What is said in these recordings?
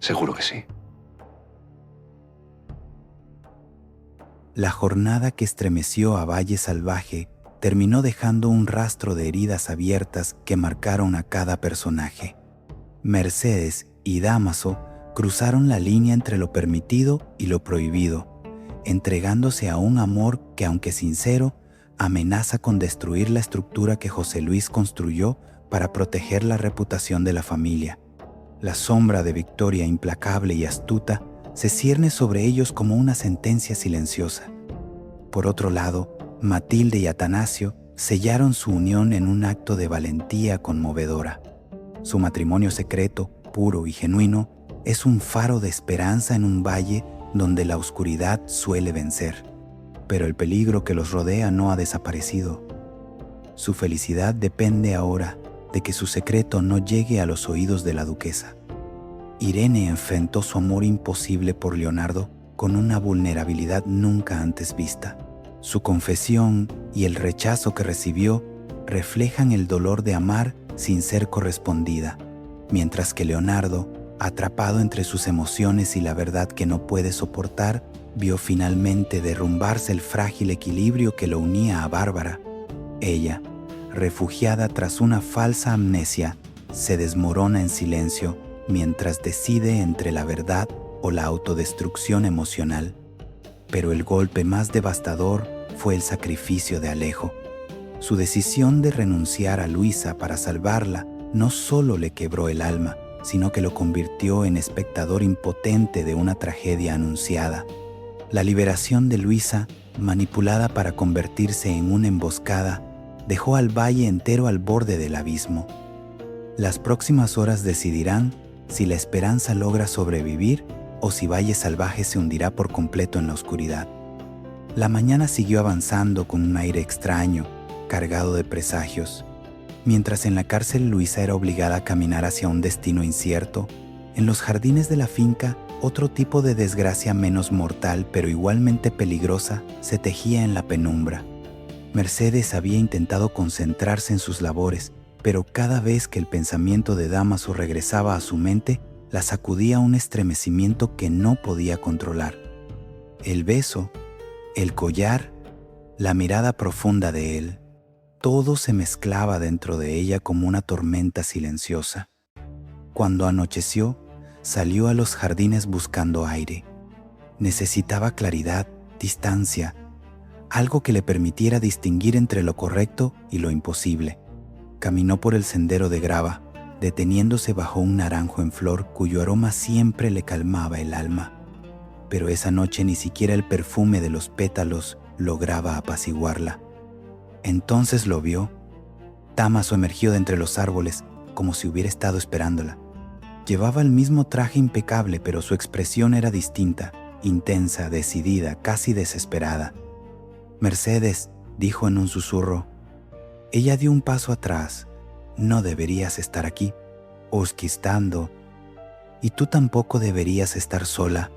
Seguro que sí. La jornada que estremeció a Valle Salvaje terminó dejando un rastro de heridas abiertas que marcaron a cada personaje. Mercedes y Dámaso cruzaron la línea entre lo permitido y lo prohibido, entregándose a un amor que, aunque sincero, amenaza con destruir la estructura que José Luis construyó para proteger la reputación de la familia. La sombra de Victoria, implacable y astuta, se cierne sobre ellos como una sentencia silenciosa. Por otro lado, Matilde y Atanasio sellaron su unión en un acto de valentía conmovedora. Su matrimonio secreto, puro y genuino, es un faro de esperanza en un valle donde la oscuridad suele vencer. Pero el peligro que los rodea no ha desaparecido. Su felicidad depende ahora de que su secreto no llegue a los oídos de la duquesa. Irene enfrentó su amor imposible por Leonardo con una vulnerabilidad nunca antes vista. Su confesión y el rechazo que recibió reflejan el dolor de amar sin ser correspondida, mientras que Leonardo, atrapado entre sus emociones y la verdad que no puede soportar, vio finalmente derrumbarse el frágil equilibrio que lo unía a Bárbara. Ella, refugiada tras una falsa amnesia, se desmorona en silencio mientras decide entre la verdad o la autodestrucción emocional. Pero el golpe más devastador fue el sacrificio de Alejo. Su decisión de renunciar a Luisa para salvarla no solo le quebró el alma, sino que lo convirtió en espectador impotente de una tragedia anunciada. La liberación de Luisa, manipulada para convertirse en una emboscada, dejó al valle entero al borde del abismo. Las próximas horas decidirán si la esperanza logra sobrevivir o si Valle Salvaje se hundirá por completo en la oscuridad. La mañana siguió avanzando con un aire extraño, cargado de presagios. Mientras en la cárcel Luisa era obligada a caminar hacia un destino incierto, en los jardines de la finca otro tipo de desgracia menos mortal pero igualmente peligrosa se tejía en la penumbra. Mercedes había intentado concentrarse en sus labores, pero cada vez que el pensamiento de Dámaso regresaba a su mente, la sacudía un estremecimiento que no podía controlar. El beso, el collar, la mirada profunda de él, todo se mezclaba dentro de ella como una tormenta silenciosa. Cuando anocheció, salió a los jardines buscando aire. Necesitaba claridad, distancia, algo que le permitiera distinguir entre lo correcto y lo imposible. Caminó por el sendero de grava, deteniéndose bajo un naranjo en flor cuyo aroma siempre le calmaba el alma. Pero esa noche ni siquiera el perfume de los pétalos lograba apaciguarla. Entonces lo vio. Dámaso emergió de entre los árboles como si hubiera estado esperándola. Llevaba el mismo traje impecable, pero su expresión era distinta, intensa, decidida, casi desesperada. «Mercedes», dijo en un susurro. Ella dio un paso atrás. «No deberías estar aquí, osquistando. Y tú tampoco deberías estar sola»,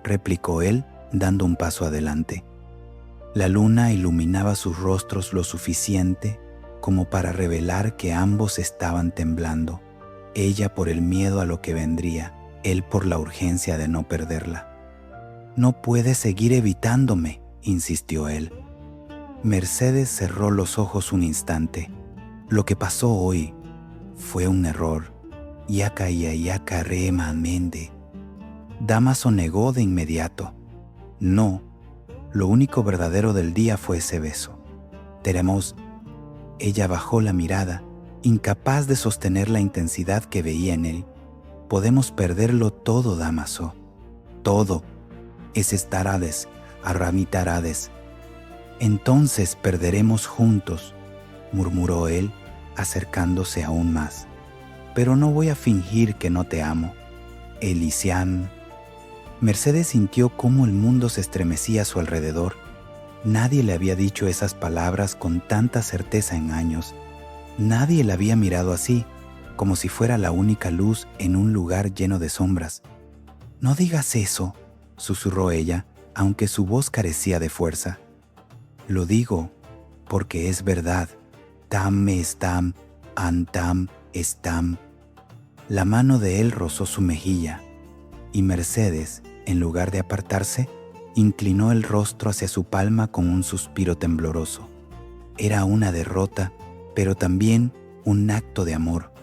replicó él, dando un paso adelante. La luna iluminaba sus rostros lo suficiente como para revelar que ambos estaban temblando. Ella por el miedo a lo que vendría, él por la urgencia de no perderla. «No puedes seguir evitándome», insistió él. Mercedes cerró los ojos un instante. Lo que pasó hoy fue un error. Yaka yaka rema mende. Dámaso negó de inmediato. No, lo único verdadero del día fue ese beso. Tenemos. Ella bajó la mirada, incapaz de sostener la intensidad que veía en él. Podemos perderlo todo, Dámaso. Todo. Es estarades, arramitarades. Entonces perderemos juntos, murmuró él, acercándose aún más. Pero no voy a fingir que no te amo. Elisian. Mercedes sintió cómo el mundo se estremecía a su alrededor. Nadie le había dicho esas palabras con tanta certeza en años. Nadie la había mirado así, como si fuera la única luz en un lugar lleno de sombras. «No digas eso», susurró ella, aunque su voz carecía de fuerza. «Lo digo porque es verdad. Tam estam, antam estam». La mano de él rozó su mejilla. y Mercedes, en lugar de apartarse, inclinó el rostro hacia su palma con un suspiro tembloroso. Era una derrota, pero también un acto de amor.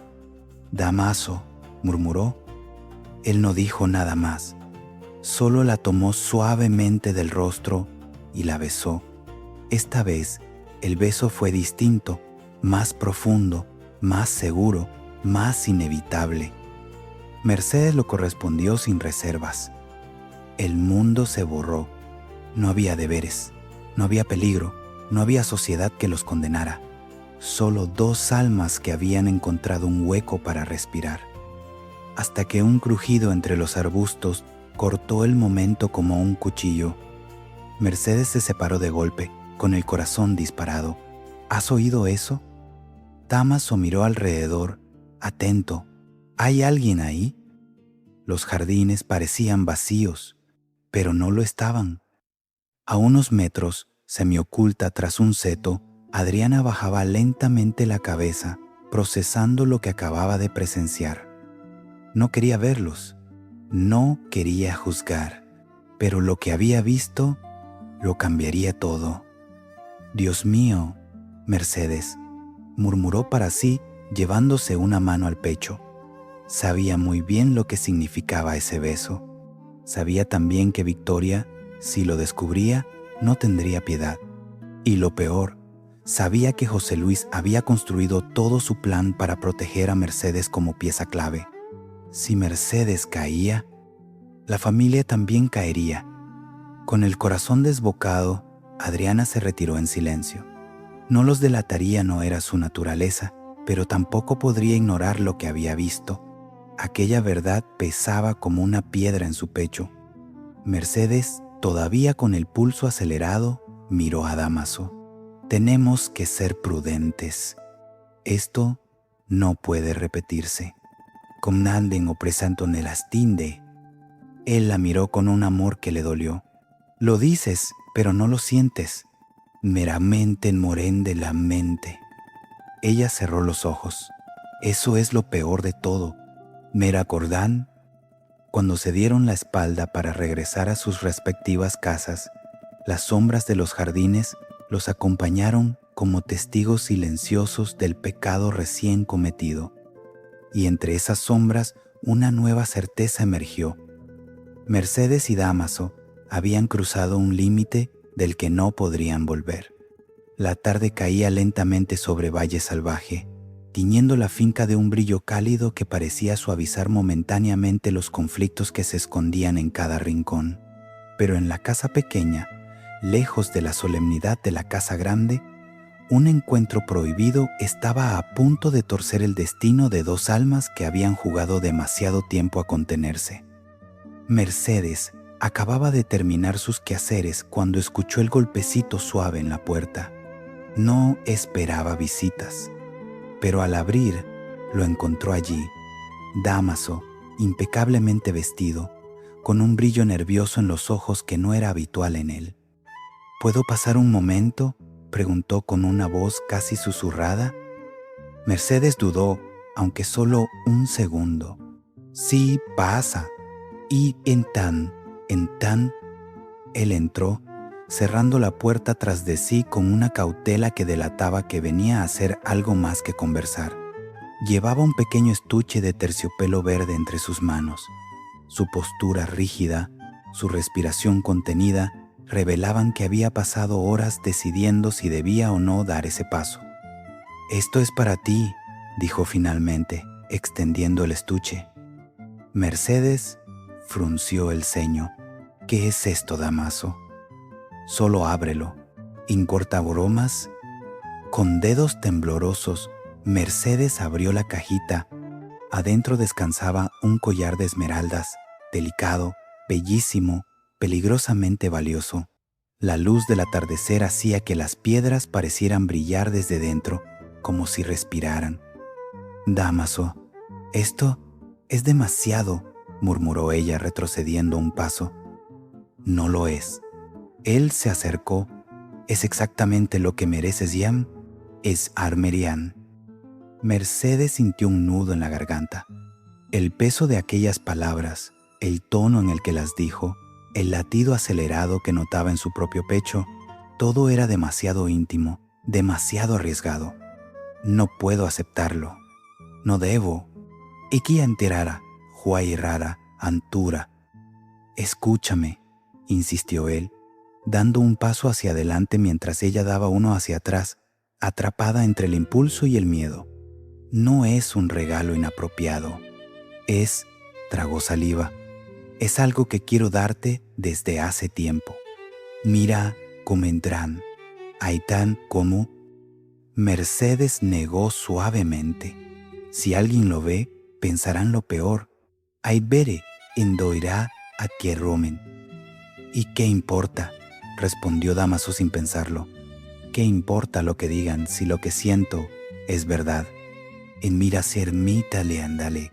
«Damaso», murmuró. Él no dijo nada más. Solo la tomó suavemente del rostro y la besó. Esta vez, el beso fue distinto, más profundo, más seguro, más inevitable. Mercedes lo correspondió sin reservas. El mundo se borró. No había deberes, no había peligro, no había sociedad que los condenara. Solo dos almas que habían encontrado un hueco para respirar. Hasta que un crujido entre los arbustos cortó el momento como un cuchillo. Mercedes se separó de golpe, con el corazón disparado. ¿Has oído eso? Dámaso miró alrededor, atento. ¿Hay alguien ahí? Los jardines parecían vacíos, pero no lo estaban. A unos metros, semioculta tras un seto, Adriana bajaba lentamente la cabeza, procesando lo que acababa de presenciar. No quería verlos, no quería juzgar, pero lo que había visto lo cambiaría todo. «Dios mío», Mercedes murmuró para sí, llevándose una mano al pecho. Sabía muy bien lo que significaba ese beso. Sabía también que Victoria, si lo descubría, no tendría piedad. Y lo peor, sabía que José Luis había construido todo su plan para proteger a Mercedes como pieza clave. Si Mercedes caía, la familia también caería. Con el corazón desbocado, Adriana se retiró en silencio. No los delataría, no era su naturaleza, pero tampoco podría ignorar lo que había visto. Aquella verdad pesaba como una piedra en su pecho. Mercedes, todavía con el pulso acelerado, miró a Dámaso. «Tenemos que ser prudentes. Esto no puede repetirse. Comnanden o presanto nelastinde». Él la miró con un amor que le dolió. «Lo dices, pero no lo sientes. Meramente moren de la mente». Ella cerró los ojos. Eso es lo peor de todo. Mera Cordán. Cuando se dieron la espalda para regresar a sus respectivas casas, las sombras de los jardines los acompañaron como testigos silenciosos del pecado recién cometido. Y entre esas sombras una nueva certeza emergió. Mercedes y Dámaso habían cruzado un límite del que no podrían volver. La tarde caía lentamente sobre Valle Salvaje, tiñendo la finca de un brillo cálido que parecía suavizar momentáneamente los conflictos que se escondían en cada rincón. Pero en la casa pequeña, lejos de la solemnidad de la casa grande, un encuentro prohibido estaba a punto de torcer el destino de dos almas que habían jugado demasiado tiempo a contenerse. Mercedes acababa de terminar sus quehaceres cuando escuchó el golpecito suave en la puerta. No esperaba visitas, pero al abrir lo encontró allí, Dámaso, impecablemente vestido, con un brillo nervioso en los ojos que no era habitual en él. «¿Puedo pasar un momento?», preguntó con una voz casi susurrada. Mercedes dudó, aunque solo un segundo. «Sí, pasa». Y en tan, él entró, cerrando la puerta tras de sí con una cautela que delataba que venía a hacer algo más que conversar. Llevaba un pequeño estuche de terciopelo verde entre sus manos. Su postura rígida, su respiración contenida, revelaban que había pasado horas decidiendo si debía o no dar ese paso. «Esto es para ti», dijo finalmente, extendiendo el estuche. Mercedes frunció el ceño. «¿Qué es esto, Dámaso?» «Solo ábrelo. ¿Incorta bromas?» Con dedos temblorosos, Mercedes abrió la cajita. Adentro descansaba un collar de esmeraldas, delicado, bellísimo, peligrosamente valioso. La luz del atardecer hacía que las piedras parecieran brillar desde dentro, como si respiraran. «Dámaso, esto es demasiado», murmuró ella retrocediendo un paso. «No lo es». Él se acercó. «Es exactamente lo que mereces, Yam. Es Armerian». Mercedes sintió un nudo en la garganta. El peso de aquellas palabras, el tono en el que las dijo, el latido acelerado que notaba en su propio pecho, todo era demasiado íntimo, demasiado arriesgado. No puedo aceptarlo. No debo. Ikia enterara, huairara, antura. Escúchame, insistió él, dando un paso hacia adelante mientras ella daba uno hacia atrás, atrapada entre el impulso y el miedo. No es un regalo inapropiado. Tragó saliva. Es algo que quiero darte desde hace tiempo. Mira, comendrán. Aitán, como. Mercedes negó suavemente. Si alguien lo ve, pensarán lo peor. Aibere, endoirá a que romen. ¿Y qué importa? Respondió Dámaso sin pensarlo. ¿Qué importa lo que digan si lo que siento es verdad? En mira sermita le andale.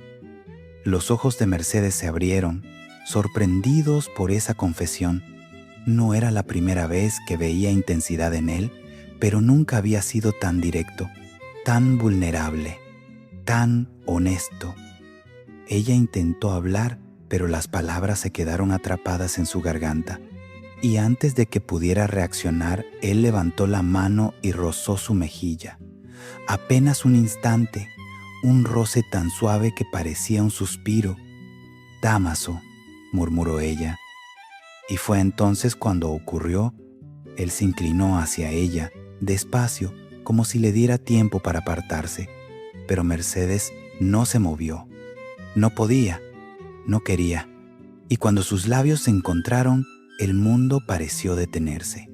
Los ojos de Mercedes se abrieron, sorprendidos por esa confesión. No era la primera vez que veía intensidad en él, pero nunca había sido tan directo, tan vulnerable, tan honesto. Ella intentó hablar, pero las palabras se quedaron atrapadas en su garganta. Y antes de que pudiera reaccionar, él levantó la mano y rozó su mejilla. Apenas un instante, un roce tan suave que parecía un suspiro. «Dámaso», murmuró ella. Y fue entonces cuando ocurrió. Él se inclinó hacia ella, despacio, como si le diera tiempo para apartarse. Pero Mercedes no se movió. No podía, no quería. Y cuando sus labios se encontraron, el mundo pareció detenerse.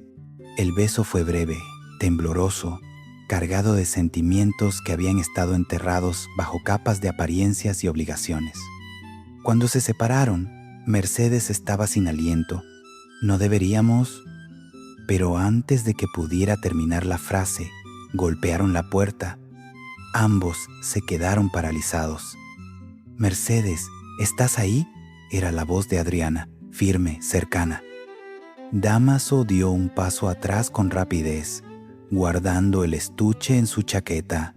El beso fue breve, tembloroso, cargado de sentimientos que habían estado enterrados bajo capas de apariencias y obligaciones. Cuando se separaron, Mercedes estaba sin aliento. «¿No deberíamos...?» Pero antes de que pudiera terminar la frase, golpearon la puerta. Ambos se quedaron paralizados. «Mercedes, ¿estás ahí?», era la voz de Adriana, firme, cercana. Dámaso dio un paso atrás con rapidez, guardando el estuche en su chaqueta.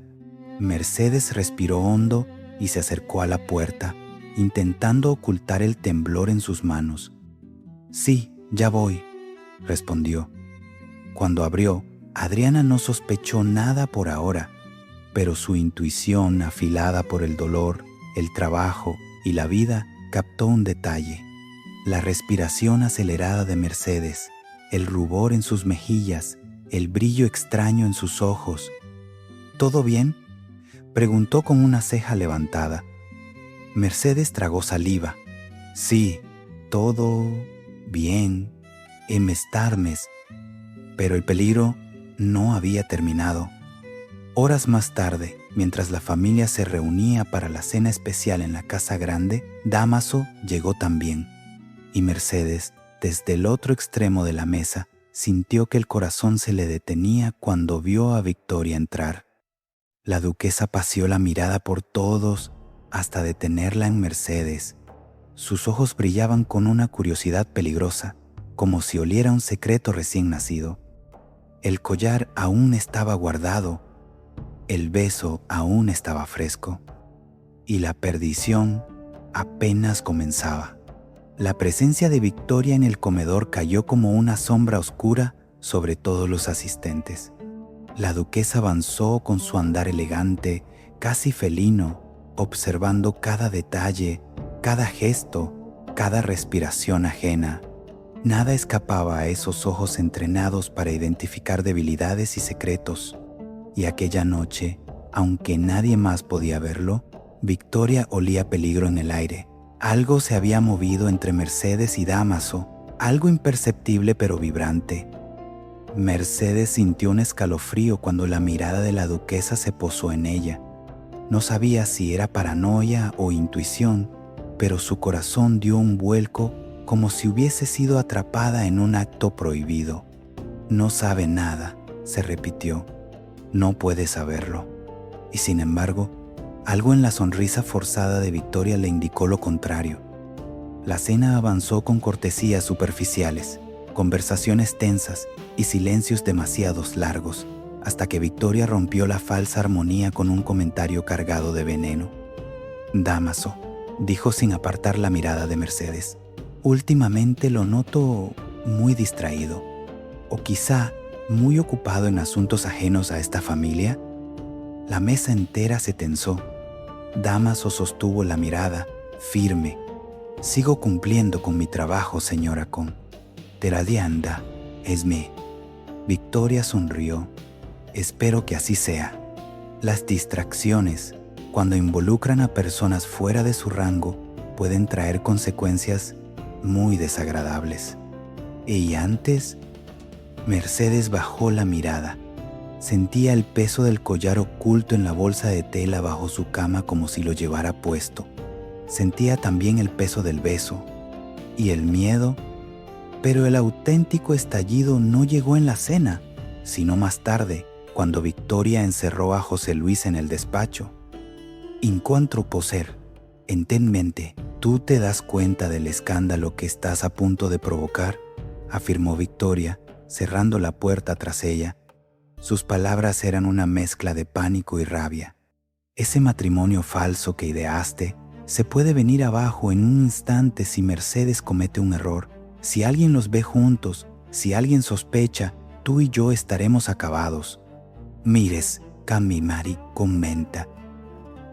Mercedes respiró hondo y se acercó a la puerta, intentando ocultar el temblor en sus manos. «Sí, ya voy», respondió. Cuando abrió, Adriana no sospechó nada por ahora, pero su intuición, afilada por el dolor, el trabajo y la vida, captó un detalle. La respiración acelerada de Mercedes, el rubor en sus mejillas, el brillo extraño en sus ojos. «¿Todo bien?», preguntó con una ceja levantada. Mercedes tragó saliva. «Sí, todo bien, emestarmes». Pero el peligro no había terminado. Horas más tarde, mientras la familia se reunía para la cena especial en la casa grande, Dámaso llegó también. Y Mercedes, desde el otro extremo de la mesa, sintió que el corazón se le detenía cuando vio a Victoria entrar. La duquesa paseó la mirada por todos hasta detenerla en Mercedes. Sus ojos brillaban con una curiosidad peligrosa, como si oliera un secreto recién nacido. El collar aún estaba guardado, el beso aún estaba fresco, y la perdición apenas comenzaba. La presencia de Victoria en el comedor cayó como una sombra oscura sobre todos los asistentes. La duquesa avanzó con su andar elegante, casi felino, observando cada detalle, cada gesto, cada respiración ajena. Nada escapaba a esos ojos entrenados para identificar debilidades y secretos. Y aquella noche, aunque nadie más podía verlo, Victoria olía peligro en el aire. Algo se había movido entre Mercedes y Dámaso, algo imperceptible pero vibrante. Mercedes sintió un escalofrío cuando la mirada de la duquesa se posó en ella. No sabía si era paranoia o intuición, pero su corazón dio un vuelco como si hubiese sido atrapada en un acto prohibido. «No sabe nada», se repitió. «No puede saberlo». Y sin embargo, algo en la sonrisa forzada de Victoria le indicó lo contrario. La cena avanzó con cortesías superficiales, conversaciones tensas y silencios demasiado largos, hasta que Victoria rompió la falsa armonía con un comentario cargado de veneno. «Dámaso, dijo sin apartar la mirada de Mercedes. Últimamente lo noto muy distraído, o quizá muy ocupado en asuntos ajenos a esta familia. La mesa entera se tensó. Damaso sostuvo la mirada, firme. Sigo cumpliendo con mi trabajo, señora Con. Teradianda, esme. Victoria sonrió. Espero que así sea. Las distracciones, cuando involucran a personas fuera de su rango, pueden traer consecuencias muy desagradables. Y antes, Mercedes bajó la mirada. Sentía el peso del collar oculto en la bolsa de tela bajo su cama como si lo llevara puesto. Sentía también el peso del beso y el miedo, pero el auténtico estallido no llegó en la cena, sino más tarde, cuando Victoria encerró a José Luis en el despacho. Incontro poser, en mente, tú te das cuenta del escándalo que estás a punto de provocar, afirmó Victoria, cerrando la puerta tras ella. Sus palabras eran una mezcla de pánico y rabia. Ese matrimonio falso que ideaste se puede venir abajo en un instante si Mercedes comete un error. Si alguien los ve juntos, si alguien sospecha, tú y yo estaremos acabados. Mires, Camimari comenta.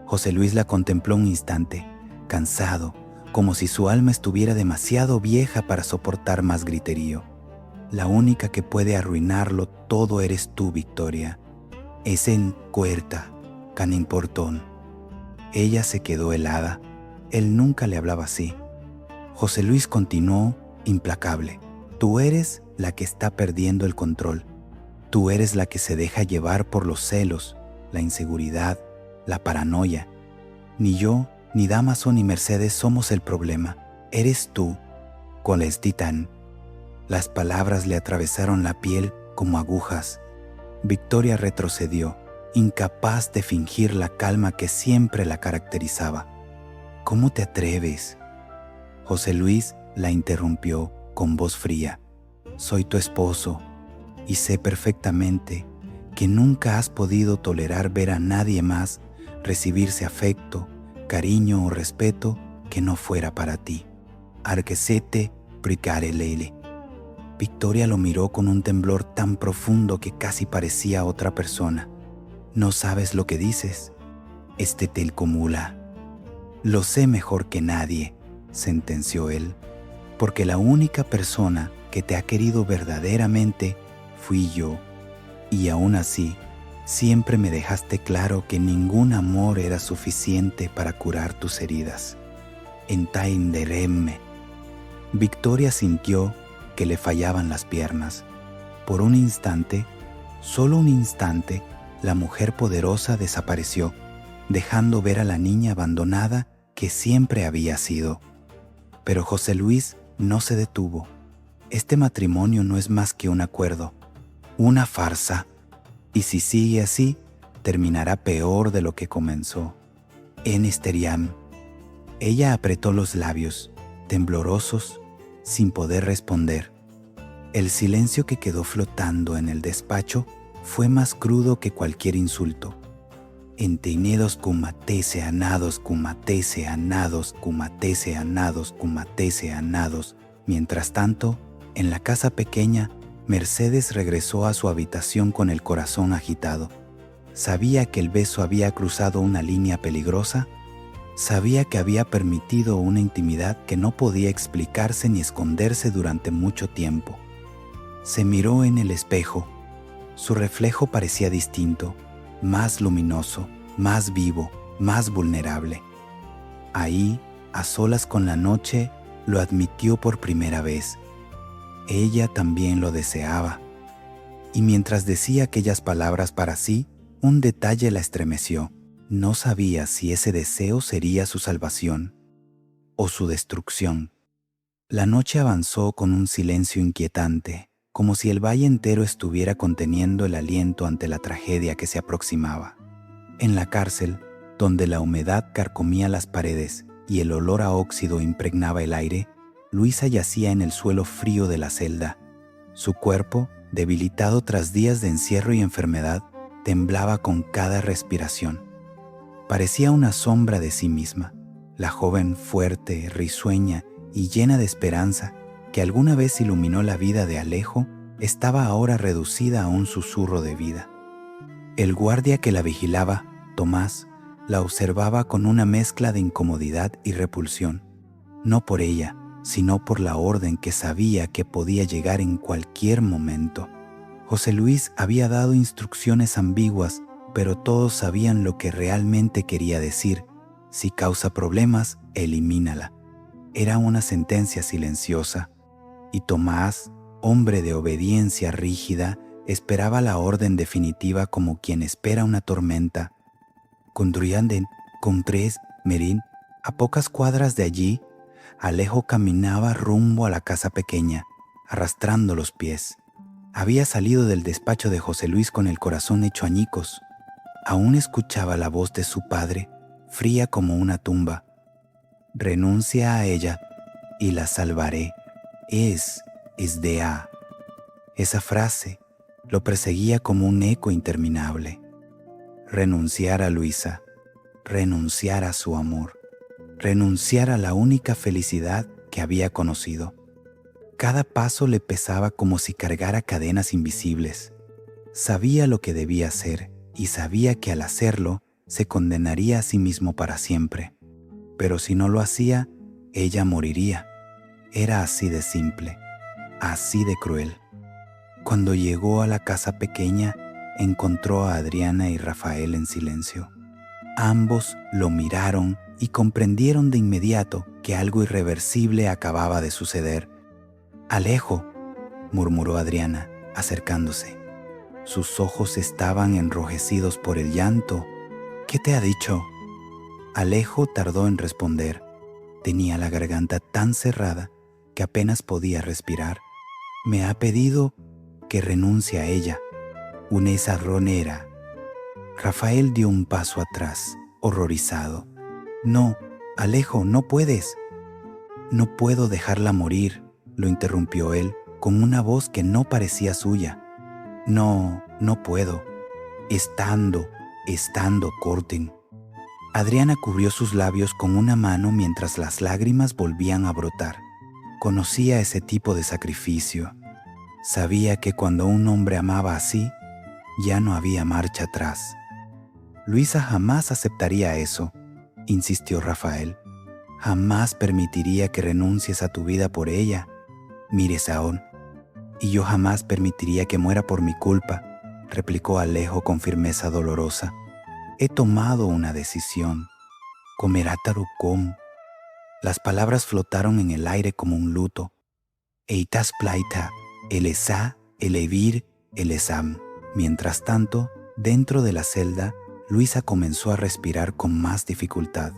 José Luis la contempló un instante, cansado, como si su alma estuviera demasiado vieja para soportar más griterío. La única que puede arruinarlo todo eres tú, Victoria. Es en Cuerta, Canimportón. Ella se quedó helada. Él nunca le hablaba así. José Luis continuó, implacable. Tú eres la que está perdiendo el control. Tú eres la que se deja llevar por los celos, la inseguridad, la paranoia. Ni yo, ni Damaso, ni Mercedes somos el problema. Eres tú, Colestitán. Las palabras le atravesaron la piel como agujas. Victoria retrocedió, incapaz de fingir la calma que siempre la caracterizaba. ¿Cómo te atreves? José Luis la interrumpió con voz fría. Soy tu esposo y sé perfectamente que nunca has podido tolerar ver a nadie más recibirse afecto, cariño o respeto que no fuera para ti. Arquesete precare lele. Victoria lo miró con un temblor tan profundo que casi parecía otra persona. No sabes lo que dices. Telcomula. Lo sé mejor que nadie, sentenció él, porque la única persona que te ha querido verdaderamente fui yo, y aún así, siempre me dejaste claro que ningún amor era suficiente para curar tus heridas. Entainderemme. Victoria sintió que le fallaban las piernas. Por un instante, solo un instante, la mujer poderosa desapareció, dejando ver a la niña abandonada que siempre había sido. Pero José Luis no se detuvo. Este matrimonio no es más que un acuerdo, una farsa, y si sigue así, terminará peor de lo que comenzó. En Esteriam. Ella apretó los labios, temblorosos, sin poder responder. El silencio que quedó flotando en el despacho fue más crudo que cualquier insulto. Enteinedos cumatese anados, cumatese anados, cumatese anados, cumatese anados. Mientras tanto, en la casa pequeña, Mercedes regresó a su habitación con el corazón agitado. Sabía que el beso había cruzado una línea peligrosa. Sabía que había permitido una intimidad que no podía explicarse ni esconderse durante mucho tiempo. Se miró en el espejo. Su reflejo parecía distinto, más luminoso, más vivo, más vulnerable. Ahí, a solas con la noche, lo admitió por primera vez. Ella también lo deseaba. Y mientras decía aquellas palabras para sí, un detalle la estremeció. No sabía si ese deseo sería su salvación o su destrucción. La noche avanzó con un silencio inquietante, como si el valle entero estuviera conteniendo el aliento ante la tragedia que se aproximaba. En la cárcel, donde la humedad carcomía las paredes y el olor a óxido impregnaba el aire, Luisa yacía en el suelo frío de la celda. Su cuerpo, debilitado tras días de encierro y enfermedad, temblaba con cada respiración. Parecía una sombra de sí misma. La joven fuerte, risueña y llena de esperanza, que alguna vez iluminó la vida de Alejo, estaba ahora reducida a un susurro de vida. El guardia que la vigilaba, Tomás, la observaba con una mezcla de incomodidad y repulsión, no por ella, sino por la orden que sabía que podía llegar en cualquier momento. José Luis había dado instrucciones ambiguas, pero todos sabían lo que realmente quería decir. Si causa problemas, elimínala. Era una sentencia silenciosa, y Tomás, hombre de obediencia rígida, esperaba la orden definitiva como quien espera una tormenta. Construyanden, con tres, Merín, a pocas cuadras de allí, Alejo caminaba rumbo a la casa pequeña, arrastrando los pies. Había salido del despacho de José Luis con el corazón hecho añicos. Aún escuchaba la voz de su padre, fría como una tumba. Renuncia a ella y la salvaré. Es de A. Esa frase lo perseguía como un eco interminable. Renunciar a Luisa, renunciar a su amor, renunciar a la única felicidad que había conocido. Cada paso le pesaba como si cargara cadenas invisibles. Sabía lo que debía hacer y sabía que al hacerlo se condenaría a sí mismo para siempre. Pero si no lo hacía, ella moriría. Era así de simple, así de cruel. Cuando llegó a la casa pequeña, encontró a Adriana y Rafael en silencio. Ambos lo miraron y comprendieron de inmediato que algo irreversible acababa de suceder. «Alejo», murmuró Adriana, acercándose. Sus ojos estaban enrojecidos por el llanto. «¿Qué te ha dicho?» Alejo tardó en responder. Tenía la garganta tan cerrada que apenas podía respirar. «Me ha pedido que renuncie a ella. Una esarronera». Rafael dio un paso atrás, horrorizado. «No, Alejo, no puedes». «No puedo dejarla morir», lo interrumpió él, con una voz que no parecía suya. «No puedo. Estando, corten». Adriana cubrió sus labios con una mano mientras las lágrimas volvían a brotar. Conocía ese tipo de sacrificio. Sabía que cuando un hombre amaba así, ya no había marcha atrás. «Luisa jamás aceptaría eso», insistió Rafael. «Jamás permitiría que renuncies a tu vida por ella. Mire, Saón, y yo jamás permitiría que muera por mi culpa», replicó Alejo con firmeza dolorosa. «He tomado una decisión. Comerá tarucón». Las palabras flotaron en el aire como un luto. «Eitas plaita, el esá, el evir, el esam». Mientras tanto, dentro de la celda, Luisa comenzó a respirar con más dificultad.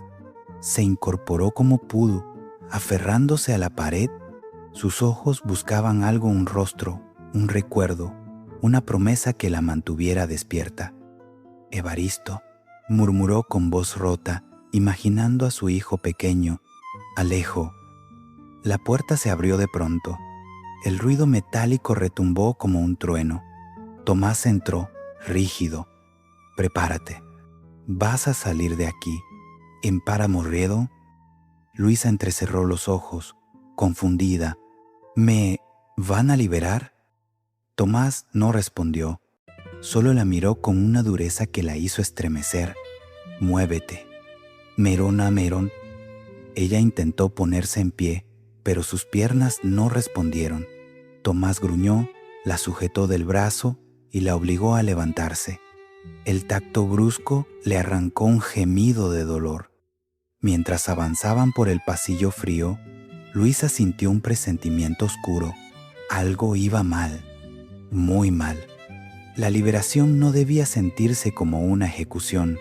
Se incorporó como pudo, aferrándose a la pared. Sus ojos buscaban algo, un rostro, un recuerdo, una promesa que la mantuviera despierta. «Evaristo», murmuró con voz rota, imaginando a su hijo pequeño. «Alejo». La puerta se abrió de pronto. El ruido metálico retumbó como un trueno. Tomás entró, rígido. «Prepárate. Vas a salir de aquí. ¿En Páramo Riedo?» Luisa entrecerró los ojos, confundida. «¿Me van a liberar?» Tomás no respondió. Solo la miró con una dureza que la hizo estremecer. «Muévete. Merona, Merón». Ella intentó ponerse en pie, pero sus piernas no respondieron. Tomás gruñó, la sujetó del brazo y la obligó a levantarse. El tacto brusco le arrancó un gemido de dolor. Mientras avanzaban por el pasillo frío, Luisa sintió un presentimiento oscuro. Algo iba mal, muy mal. La liberación no debía sentirse como una ejecución.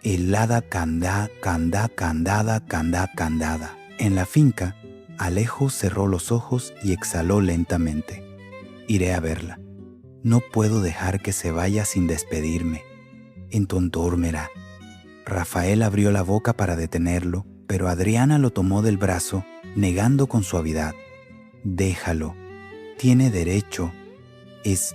«Helada candá, candá, candada, candá, candada». En la finca, Alejo cerró los ojos y exhaló lentamente. «Iré a verla. No puedo dejar que se vaya sin despedirme. Entontórmera». Rafael abrió la boca para detenerlo, pero Adriana lo tomó del brazo, negando con suavidad. «Déjalo. Tiene derecho. Es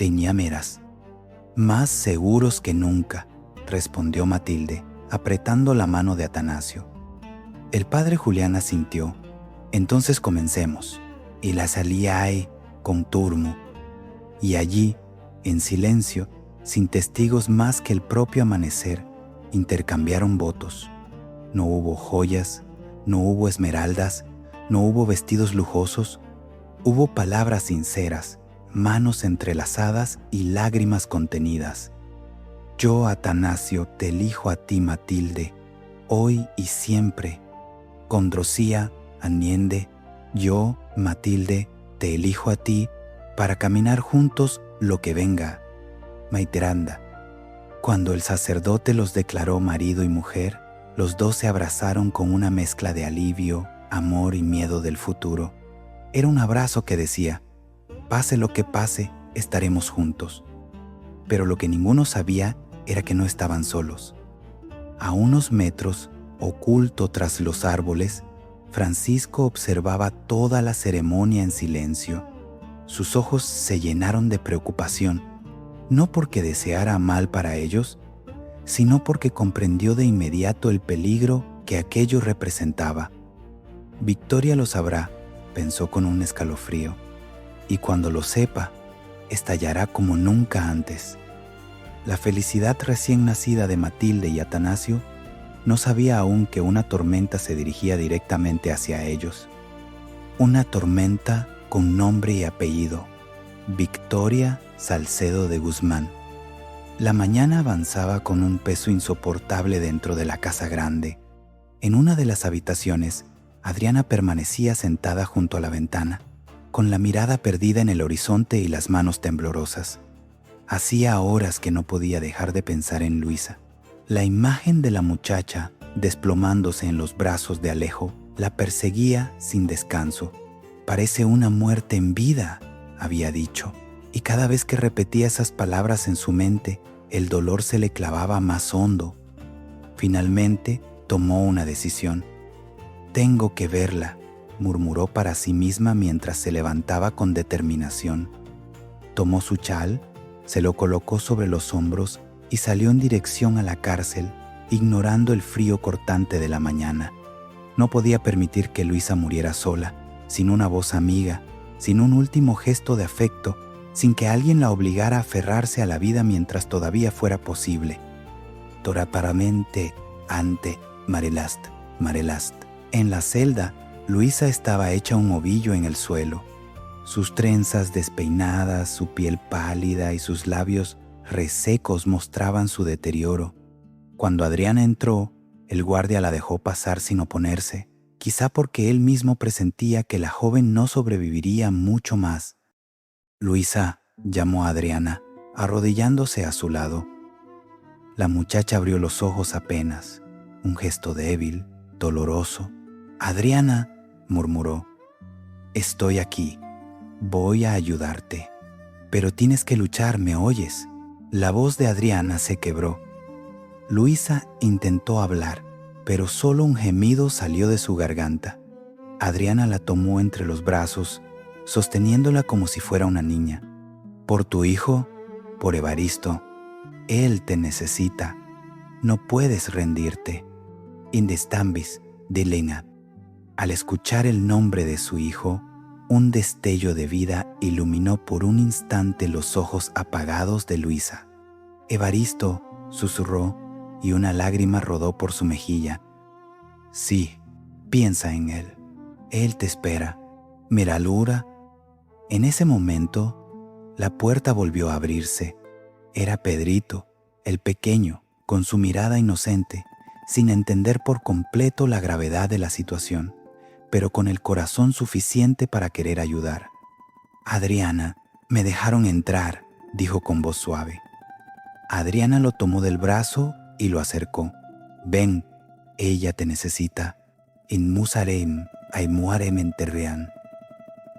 teníameras. Más seguros que nunca, respondió Matilde, apretando la mano de Atanasio. El padre Julián asintió. Entonces comencemos. Y la saliae con turmo. Y allí, en silencio, sin testigos más que el propio amanecer, intercambiaron votos. No hubo joyas, no hubo esmeraldas, no hubo vestidos lujosos, hubo palabras sinceras, manos entrelazadas y lágrimas contenidas. Yo, Atanasio, te elijo a ti, Matilde, hoy y siempre. Condrocía, Aniende, yo, Matilde, te elijo a ti para caminar juntos lo que venga. Maiteranda. Cuando el sacerdote los declaró marido y mujer, los dos se abrazaron con una mezcla de alivio, amor y miedo del futuro. Era un abrazo que decía, pase lo que pase, estaremos juntos. Pero lo que ninguno sabía era que no estaban solos. A unos metros, oculto tras los árboles, Francisco observaba toda la ceremonia en silencio. Sus ojos se llenaron de preocupación, no porque deseara mal para ellos, sino porque comprendió de inmediato el peligro que aquello representaba. Victoria lo sabrá, pensó con un escalofrío, y cuando lo sepa, estallará como nunca antes. La felicidad recién nacida de Matilde y Atanasio no sabía aún que una tormenta se dirigía directamente hacia ellos. Una tormenta con nombre y apellido, Victoria Salcedo de Guzmán. La mañana avanzaba con un peso insoportable dentro de la casa grande. En una de las habitaciones, Adriana permanecía sentada junto a la ventana, con la mirada perdida en el horizonte y las manos temblorosas. Hacía horas que no podía dejar de pensar en Luisa. La imagen de la muchacha, desplomándose en los brazos de Alejo, la perseguía sin descanso. Parece una muerte en vida, había dicho, y cada vez que repetía esas palabras en su mente, el dolor se le clavaba más hondo. Finalmente, tomó una decisión. Tengo que verla, murmuró para sí misma mientras se levantaba con determinación. Tomó su chal, se lo colocó sobre los hombros y salió en dirección a la cárcel, ignorando el frío cortante de la mañana. No podía permitir que Luisa muriera sola, sin una voz amiga, sin un último gesto de afecto, sin que alguien la obligara a aferrarse a la vida mientras todavía fuera posible. Toraparamente ante Marelast. En la celda, Luisa estaba hecha un ovillo en el suelo. Sus trenzas despeinadas, su piel pálida y sus labios resecos mostraban su deterioro. Cuando Adriana entró, el guardia la dejó pasar sin oponerse, quizá porque él mismo presentía que la joven no sobreviviría mucho más. Luisa, llamó a Adriana, arrodillándose a su lado. La muchacha abrió los ojos apenas, un gesto débil, doloroso. Adriana, murmuró, estoy aquí, voy a ayudarte, pero tienes que luchar, ¿me oyes? La voz de Adriana se quebró. Luisa intentó hablar, pero solo un gemido salió de su garganta. Adriana la tomó entre los brazos, sosteniéndola como si fuera una niña. Por tu hijo, por Evaristo, él te necesita. No puedes rendirte. Indestambis, Delena. Al escuchar el nombre de su hijo, un destello de vida iluminó por un instante los ojos apagados de Luisa. Evaristo, susurró, y una lágrima rodó por su mejilla. Sí, piensa en él. Él te espera. Meralura. En ese momento, la puerta volvió a abrirse. Era Pedrito, el pequeño, con su mirada inocente, sin entender por completo la gravedad de la situación, pero con el corazón suficiente para querer ayudar. Adriana, me dejaron entrar, dijo con voz suave. Adriana lo tomó del brazo y lo acercó. Ven, ella te necesita. In musarem, aimuarem enterrean.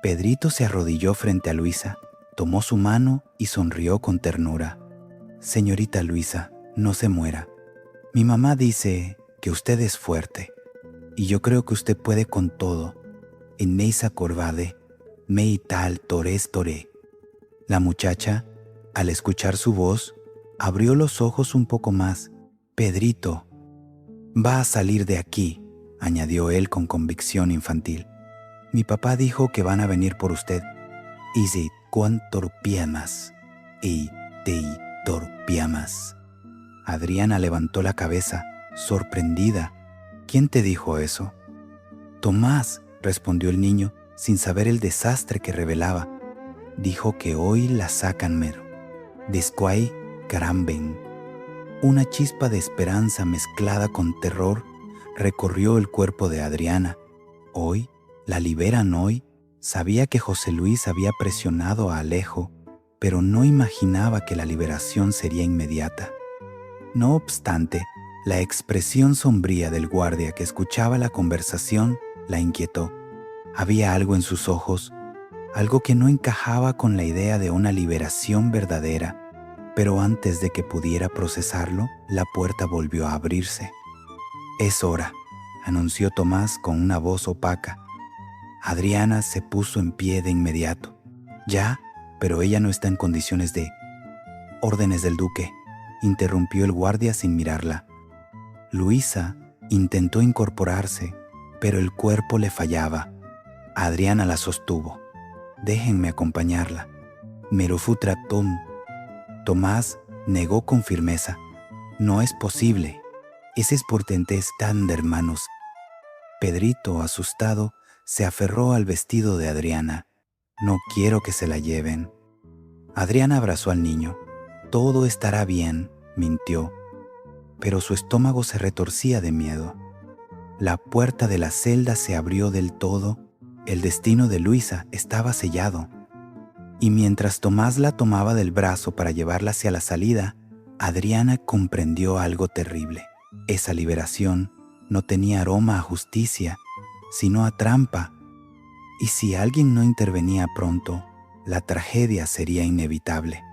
Pedrito se arrodilló frente a Luisa, tomó su mano y sonrió con ternura. Señorita Luisa, no se muera. Mi mamá dice que usted es fuerte, y yo creo que usted puede con todo. En neisa corvade, mei tal tores toré. La muchacha, Al escuchar su voz, abrió los ojos un poco más. «Pedrito, va a salir de aquí», añadió él con convicción infantil. «Mi papá dijo que van a venir por usted. Y si torpiamas, y te torpiamas». Adriana levantó la cabeza, sorprendida. «¿Quién te dijo eso?» «Tomás», respondió el niño, sin saber el desastre que revelaba. «Dijo que hoy la sacan mero. Después, caramben». Una chispa de esperanza mezclada con terror recorrió el cuerpo de Adriana. Hoy, la liberan hoy. Sabía que José Luis había presionado a Alejo, pero no imaginaba que la liberación sería inmediata. No obstante, la expresión sombría del guardia que escuchaba la conversación la inquietó. Había algo en sus ojos, algo que no encajaba con la idea de una liberación verdadera, pero antes de que pudiera procesarlo, la puerta volvió a abrirse. «Es hora», anunció Tomás con una voz opaca. Adriana se puso en pie de inmediato. «Ya, pero ella no está en condiciones de...» «Órdenes del duque», interrumpió el guardia sin mirarla. Luisa intentó incorporarse, pero el cuerpo le fallaba. Adriana la sostuvo. «Déjenme acompañarla». «Me lo fu tratón». Tomás negó con firmeza. «No es posible. Ese es portente están de hermanos». Pedrito, asustado, se aferró al vestido de Adriana. «No quiero que se la lleven». Adriana abrazó al niño. «Todo estará bien», mintió, pero su estómago se retorcía de miedo. La puerta de la celda se abrió del todo. El destino de Luisa estaba sellado. Y mientras Tomás la tomaba del brazo para llevarla hacia la salida, Adriana comprendió algo terrible. Esa liberación no tenía aroma a justicia, sino a trampa. Y si alguien no intervenía pronto, la tragedia sería inevitable.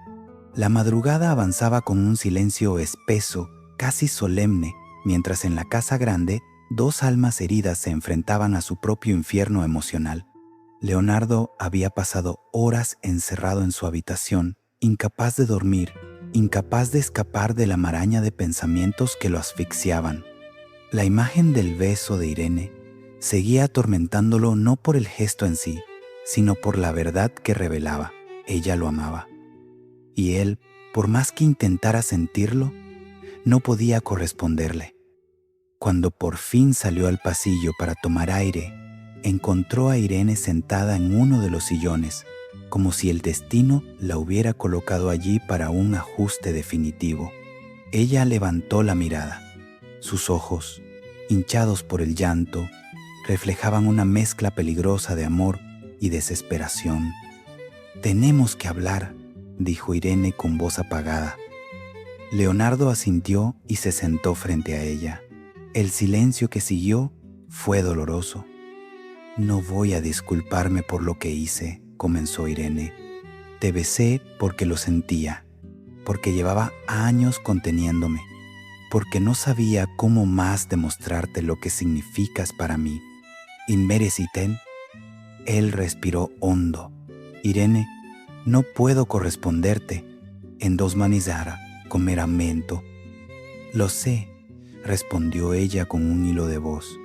La madrugada avanzaba con un silencio espeso, casi solemne, mientras en la casa grande 2 almas heridas se enfrentaban a su propio infierno emocional. Leonardo había pasado horas encerrado en su habitación, incapaz de dormir, incapaz de escapar de la maraña de pensamientos que lo asfixiaban. La imagen del beso de Irene seguía atormentándolo no por el gesto en sí, sino por la verdad que revelaba. Ella lo amaba. Y él, por más que intentara sentirlo, no podía corresponderle. Cuando por fin salió al pasillo para tomar aire, encontró a Irene sentada en uno de los sillones, como si el destino la hubiera colocado allí para un ajuste definitivo. Ella levantó la mirada. Sus ojos, hinchados por el llanto, reflejaban una mezcla peligrosa de amor y desesperación. «Tenemos que hablar», dijo Irene con voz apagada. Leonardo asintió y se sentó frente a ella. El silencio que siguió fue doloroso. «No voy a disculparme por lo que hice», comenzó Irene. «Te besé porque lo sentía, porque llevaba años conteniéndome, porque no sabía cómo más demostrarte lo que significas para mí. Inmereciten». Él respiró hondo. «Irene, no puedo corresponderte en 2 manizara con meramento». «Lo sé», respondió ella con un hilo de voz.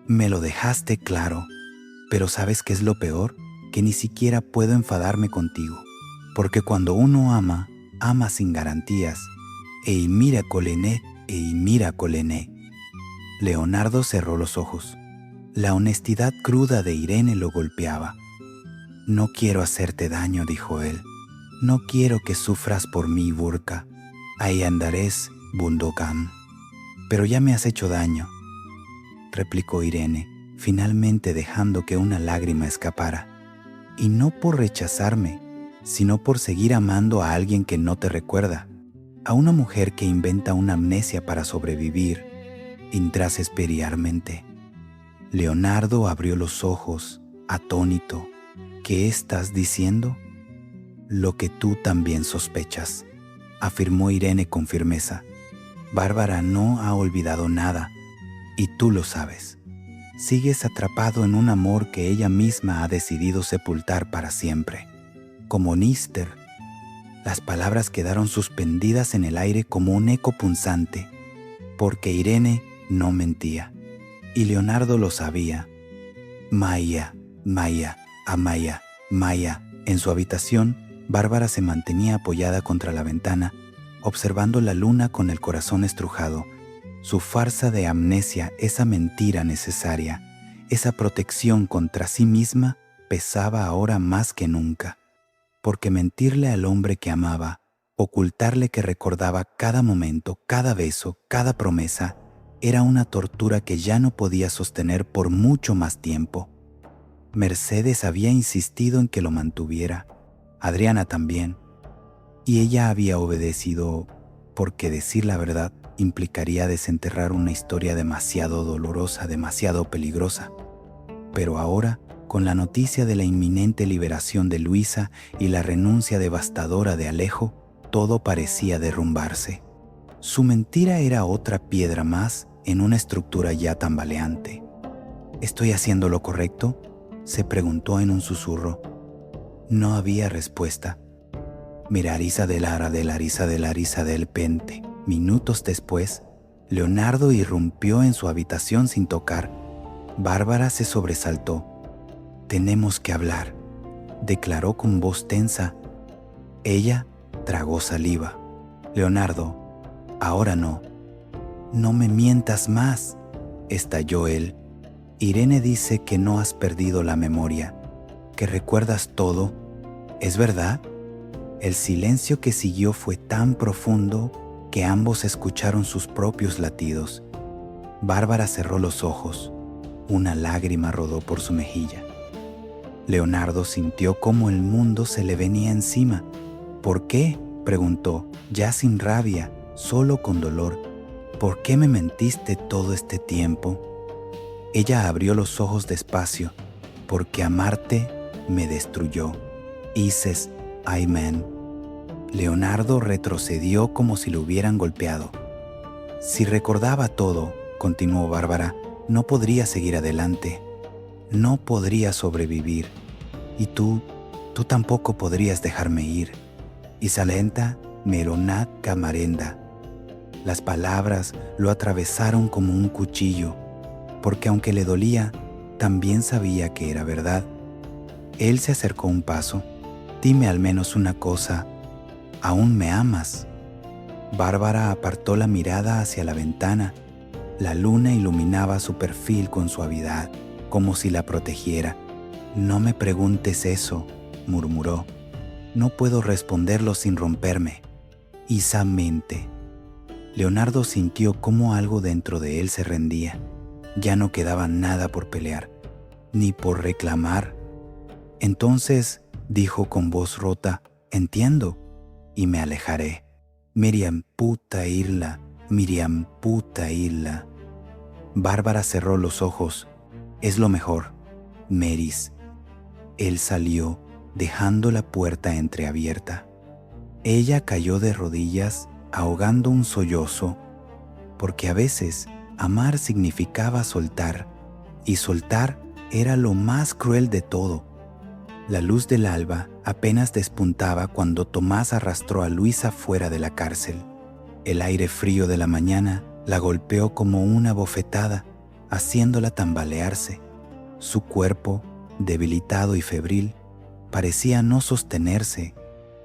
«Me lo dejaste claro, pero ¿sabes qué es lo peor? Que ni siquiera puedo enfadarme contigo, porque cuando uno ama, ama sin garantías. E mira colené, Leonardo cerró los ojos. La honestidad cruda de Irene lo golpeaba. «No quiero hacerte daño», dijo él. «No quiero que sufras por mí, Burka. Ahí andarés, Bundokan». «Pero ya me has hecho daño», replicó Irene, finalmente dejando que una lágrima escapara. «Y no por rechazarme, sino por seguir amando a alguien que no te recuerda, a una mujer que inventa una amnesia para sobrevivir, intrasperiarmente». Leonardo abrió los ojos, atónito. «¿Qué estás diciendo?» «Lo que tú también sospechas», afirmó Irene con firmeza. «Bárbara no ha olvidado nada, y tú lo sabes. Sigues atrapado en un amor que ella misma ha decidido sepultar para siempre. Como Nister». Las palabras quedaron suspendidas en el aire como un eco punzante, porque Irene no mentía, y Leonardo lo sabía. Maya, Maya, Amaya, Maya. En su habitación, Bárbara se mantenía apoyada contra la ventana, observando la luna con el corazón estrujado. Su farsa de amnesia, esa mentira necesaria, esa protección contra sí misma, pesaba ahora más que nunca. Porque mentirle al hombre que amaba, ocultarle que recordaba cada momento, cada beso, cada promesa, era una tortura que ya no podía sostener por mucho más tiempo. Mercedes había insistido en que lo mantuviera, Adriana también, y ella había obedecido porque decir la verdad implicaría desenterrar una historia demasiado dolorosa, demasiado peligrosa. Pero ahora, con la noticia de la inminente liberación de Luisa y la renuncia devastadora de Alejo, todo parecía derrumbarse. Su mentira era otra piedra más en una estructura ya tambaleante. ¿Estoy haciendo lo correcto?, se preguntó en un susurro. No había respuesta. Mirarisa de Lara de Larisa de Larisa del Pente. Minutos después, Leonardo irrumpió en su habitación sin tocar. Bárbara se sobresaltó. «Tenemos que hablar», declaró con voz tensa. Ella tragó saliva. «Leonardo, ahora no». «No me mientas más», estalló él. «Irene dice que no has perdido la memoria, que recuerdas todo. ¿Es verdad?». El silencio que siguió fue tan profundo que ambos escucharon sus propios latidos. Bárbara cerró los ojos. Una lágrima rodó por su mejilla. Leonardo sintió cómo el mundo se le venía encima. «¿Por qué?», preguntó, ya sin rabia, solo con dolor. «¿Por qué me mentiste todo este tiempo?». Ella abrió los ojos despacio. «Porque amarte me destruyó. Isis, Amen». Leonardo retrocedió como si lo hubieran golpeado. «Si recordaba todo», continuó Bárbara, «no podría seguir adelante. No podría sobrevivir. Y tú tampoco podrías dejarme ir. Isalenta meronat camarenda». Las palabras lo atravesaron como un cuchillo, porque aunque le dolía, también sabía que era verdad. Él se acercó un paso. «Dime al menos una cosa. ¿Aún me amas?». Bárbara apartó la mirada hacia la ventana. La luna iluminaba su perfil con suavidad, como si la protegiera. «No me preguntes eso», murmuró. «No puedo responderlo sin romperme». «Isa mente». Leonardo sintió cómo algo dentro de él se rendía. Ya no quedaba nada por pelear, ni por reclamar. «Entonces», dijo con voz rota, «entiendo, y me alejaré». «Miriam puta irla, Miriam puta irla». Bárbara cerró los ojos. «Es lo mejor, Meris». Él salió, dejando la puerta entreabierta. Ella cayó de rodillas, ahogando un sollozo, porque a veces amar significaba soltar, y soltar era lo más cruel de todo. La luz del alba apenas despuntaba cuando Tomás arrastró a Luisa fuera de la cárcel. El aire frío de la mañana la golpeó como una bofetada, haciéndola tambalearse. Su cuerpo, debilitado y febril, parecía no sostenerse.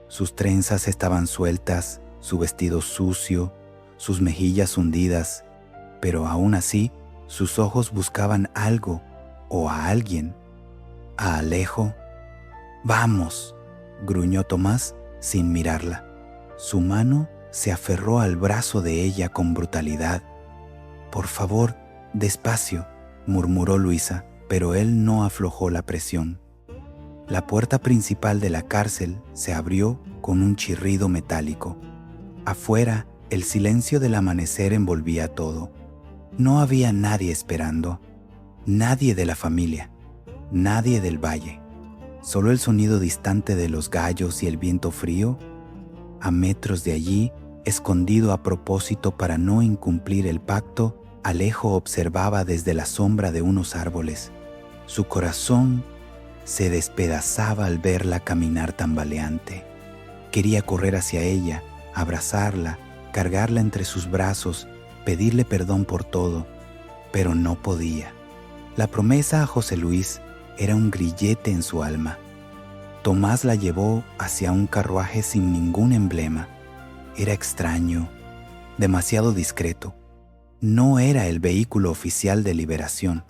Sus trenzas estaban sueltas, su vestido sucio, sus mejillas hundidas, pero aún así sus ojos buscaban algo o a alguien. ¿A Alejo? «Vamos», gruñó Tomás sin mirarla. Su mano se aferró al brazo de ella con brutalidad. «Por favor, despacio», murmuró Luisa, pero él no aflojó la presión. La puerta principal de la cárcel se abrió con un chirrido metálico. Afuera, el silencio del amanecer envolvía todo. No había nadie esperando, nadie de la familia, nadie del valle. Solo el sonido distante de los gallos y el viento frío. A metros de allí, escondido a propósito para no incumplir el pacto, Alejo observaba desde la sombra de unos árboles. Su corazón se despedazaba al verla caminar tambaleante. Quería correr hacia ella, abrazarla, cargarla entre sus brazos, pedirle perdón por todo, pero no podía. La promesa a José Luis era un grillete en su alma. Tomás la llevó hacia un carruaje sin ningún emblema. Era extraño, demasiado discreto. No era el vehículo oficial de liberación.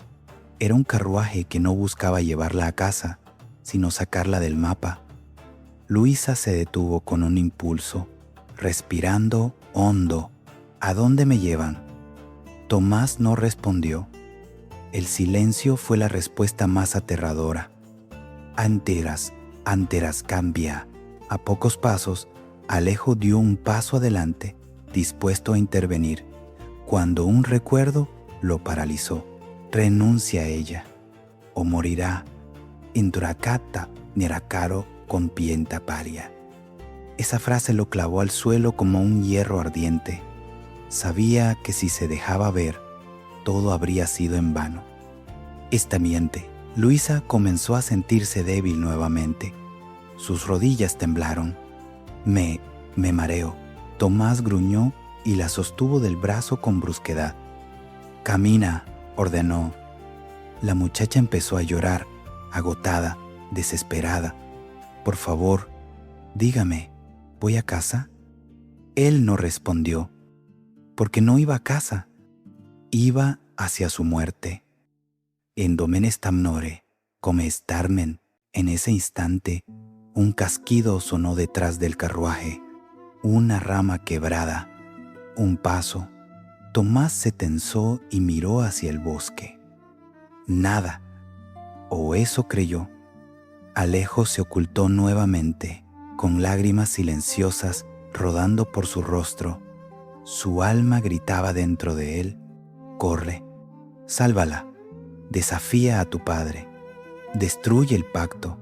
Era un carruaje que no buscaba llevarla a casa, sino sacarla del mapa. Luisa se detuvo con un impulso, respirando hondo. ¿A dónde me llevan? Tomás no respondió. El silencio fue la respuesta más aterradora. Anteras cambia. A pocos pasos, Alejo dio un paso adelante, dispuesto a intervenir, cuando un recuerdo lo paralizó. Renuncia a ella, o morirá. Indrakata nerakaro con pienta paria. Esa frase lo clavó al suelo como un hierro ardiente. Sabía que si se dejaba ver, todo habría sido en vano. Esta miente. Luisa comenzó a sentirse débil nuevamente. Sus rodillas temblaron. Me mareo. Tomás gruñó y la sostuvo del brazo con brusquedad. Camina, ordenó. La muchacha empezó a llorar, agotada, desesperada. Por favor, dígame, ¿voy a casa? Él no respondió, porque no iba a casa. Iba hacia su muerte. En domenes tamnore, come estarmen. En ese instante, un casquido sonó detrás del carruaje, una rama quebrada, un paso. Tomás se tensó y miró hacia el bosque. Nada, o eso creyó. Alejo se ocultó nuevamente, con lágrimas silenciosas rodando por su rostro. Su alma gritaba dentro de él: corre, sálvala, desafía a tu padre, destruye el pacto.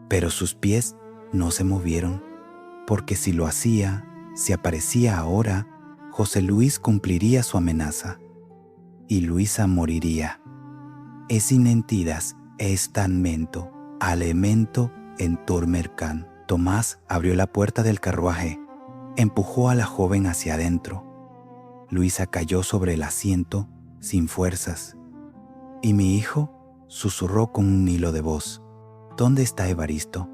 Pero sus pies no se movieron, porque si lo hacía, si aparecía ahora, José Luis cumpliría su amenaza, y Luisa moriría. Es inentidas estan mento, alemento en turmercan. Tomás abrió la puerta del carruaje, empujó a la joven hacia adentro. Luisa cayó sobre el asiento, sin fuerzas. ¿Y mi hijo?, susurró con un hilo de voz. ¿Dónde está Evaristo?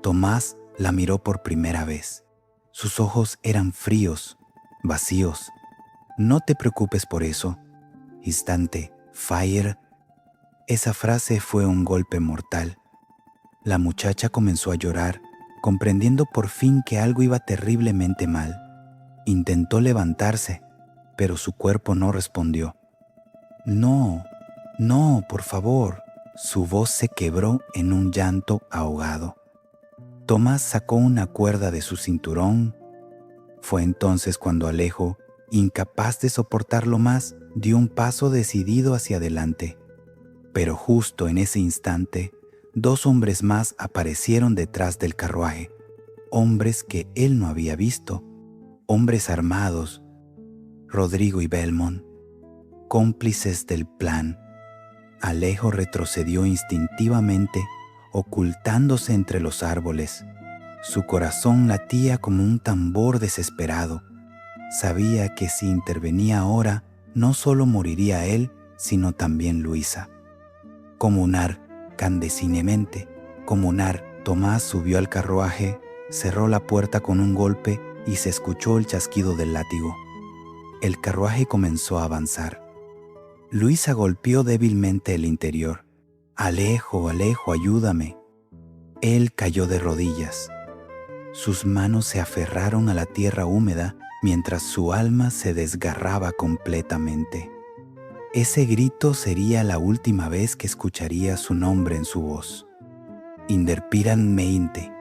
Tomás la miró por primera vez. Sus ojos eran fríos, vacíos. No te preocupes por eso. Instante, fire. Esa frase fue un golpe mortal. La muchacha comenzó a llorar, comprendiendo por fin que algo iba terriblemente mal. Intentó levantarse, pero su cuerpo no respondió. No, por favor. Su voz se quebró en un llanto ahogado. Tomás sacó una cuerda de su cinturón. Fue entonces cuando Alejo, incapaz de soportarlo más, dio un paso decidido hacia adelante. Pero justo en ese instante, 2 hombres más aparecieron detrás del carruaje, hombres que él no había visto, hombres armados, Rodrigo y Belmont, cómplices del plan. Alejo retrocedió instintivamente, ocultándose entre los árboles. Su corazón latía como un tambor desesperado. Sabía que si intervenía ahora, no solo moriría él, sino también Luisa. Comunar, clandestinamente, comunar. Tomás subió al carruaje, cerró la puerta con un golpe y se escuchó el chasquido del látigo. El carruaje comenzó a avanzar. Luisa golpeó débilmente el interior. Alejo, ayúdame. Él cayó de rodillas. Sus manos se aferraron a la tierra húmeda mientras su alma se desgarraba completamente. Ese grito sería la última vez que escucharía su nombre en su voz. Inderpiran meinte,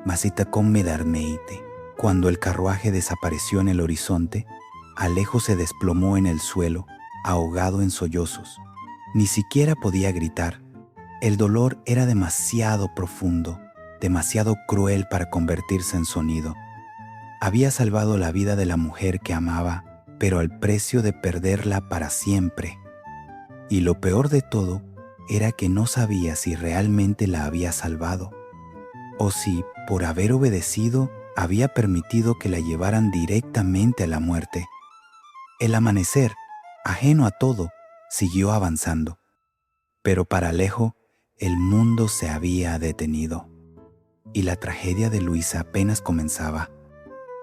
masitacón medarmeite. Cuando el carruaje desapareció en el horizonte, Alejo se desplomó en el suelo, ahogado en sollozos. Ni siquiera podía gritar. El dolor era demasiado profundo, demasiado cruel para convertirse en sonido. Había salvado la vida de la mujer que amaba, pero al precio de perderla para siempre. Y lo peor de todo era que no sabía si realmente la había salvado. o si, por haber obedecido, había permitido que la llevaran directamente a la muerte. El amanecer, ajeno a todo, siguió avanzando. Pero para Alejo, el mundo se había detenido. Y la tragedia de Luisa apenas comenzaba.